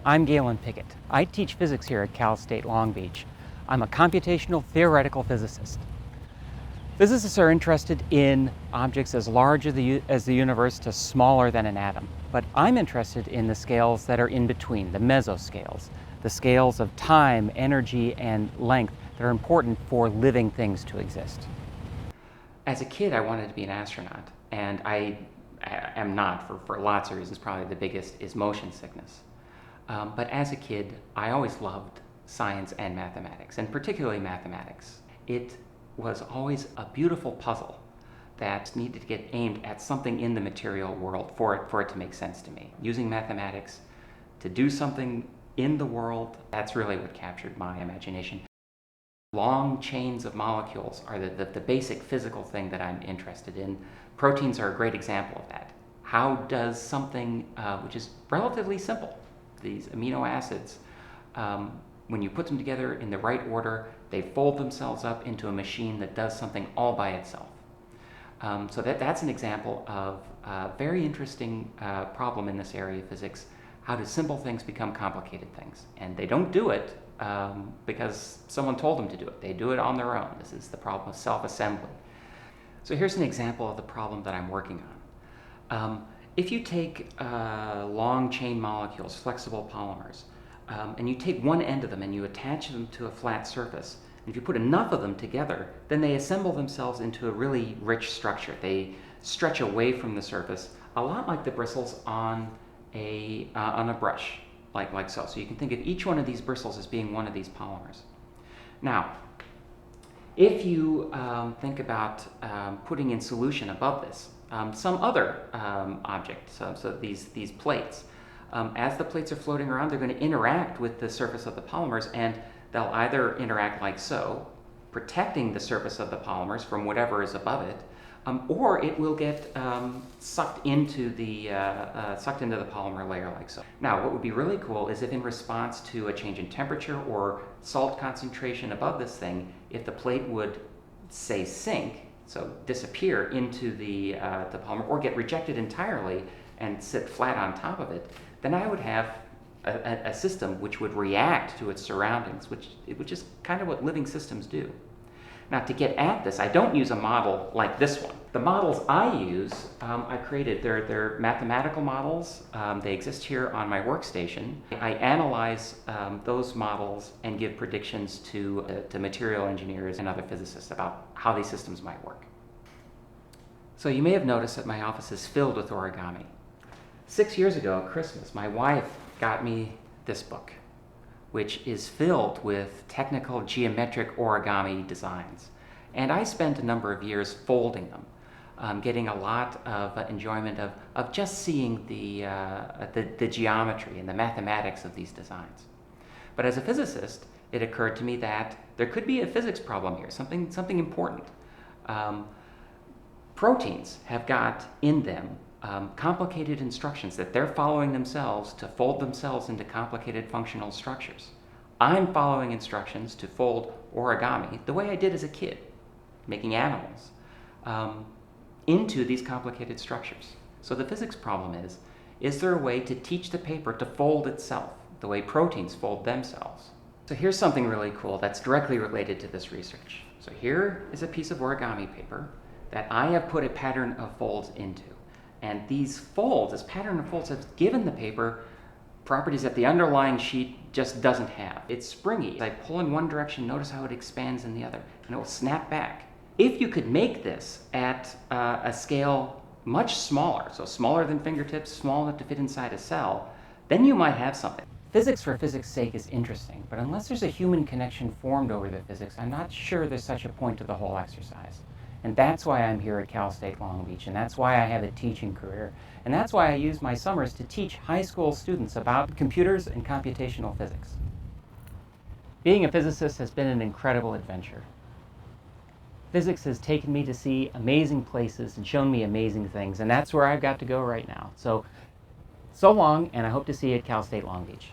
I'm Galen Pickett. I teach physics here at Cal State Long Beach. I'm a computational theoretical physicist. Physicists are interested in objects as large as the universe to smaller than an atom. But I'm interested in the scales that are in between, the mesoscales, the scales of time, energy, and length that are important for living things to exist. As a kid, I wanted to be an astronaut, and I am not for lots of reasons. Probably the biggest is motion sickness. But as a kid, I always loved science and mathematics, and particularly mathematics. It was always a beautiful puzzle that needed to get aimed at something in the material world for it to make sense to me. Using mathematics to do something in the world, that's really what captured my imagination. Long chains of molecules are the basic physical thing that I'm interested in. Proteins are a great example of that. How does something which is relatively simple, these amino acids, when you put them together in the right order, they fold themselves up into a machine that does something all by itself. So that's an example of a very interesting problem in this area of physics. How do simple things become complicated things? And they don't do it because someone told them to do it. They do it on their own. This is the problem of self-assembly. So here's an example of the problem that I'm working on. If you take long chain molecules, flexible polymers, and you take one end of them and you attach them to a flat surface, and if you put enough of them together, then they assemble themselves into a really rich structure. They stretch away from the surface, a lot like the bristles on a brush, like so. So you can think of each one of these bristles as being one of these polymers. Now, if you think about putting in solution above this, some other object, so these plates, as the plates are floating around, they're going to interact with the surface of the polymers, and they'll either interact like so, protecting the surface of the polymers from whatever is above it, or it will get sucked into the polymer layer like so. Now, what would be really cool is if in response to a change in temperature or salt concentration above this thing, if the plate would, say, sink, so disappear into the polymer, or get rejected entirely and sit flat on top of it, then I would have a system which would react to its surroundings, which is kind of what living systems do. Now, to get at this, I don't use a model like this one. The models I use, I created. They're mathematical models. They exist here on my workstation. I analyze those models and give predictions to material engineers and other physicists about how these systems might work. So you may have noticed that my office is filled with origami. 6 years ago at Christmas, my wife got me this book, which is filled with technical geometric origami designs. And I spent a number of years folding them, getting a lot of enjoyment of just seeing the geometry and the mathematics of these designs. But as a physicist, it occurred to me that there could be a physics problem here, something important. Proteins have got in them complicated instructions that they're following themselves to fold themselves into complicated functional structures. I'm following instructions to fold origami the way I did as a kid, making animals, into these complicated structures. So the physics problem is there a way to teach the paper to fold itself the way proteins fold themselves? So here's something really cool that's directly related to this research. So here is a piece of origami paper that I have put a pattern of folds into. And these folds, this pattern of folds, have given the paper properties that the underlying sheet just doesn't have. It's springy. I pull in one direction, notice how it expands in the other, and it will snap back. If you could make this at a scale much smaller, so smaller than fingertips, small enough to fit inside a cell, then you might have something. Physics for physics' sake is interesting, but unless there's a human connection formed over the physics, I'm not sure there's such a point to the whole exercise. And that's why I'm here at Cal State Long Beach, and that's why I have a teaching career. And that's why I use my summers to teach high school students about computers and computational physics. Being a physicist has been an incredible adventure. Physics has taken me to see amazing places and shown me amazing things, and that's where I've got to go right now. So long, and I hope to see you at Cal State Long Beach.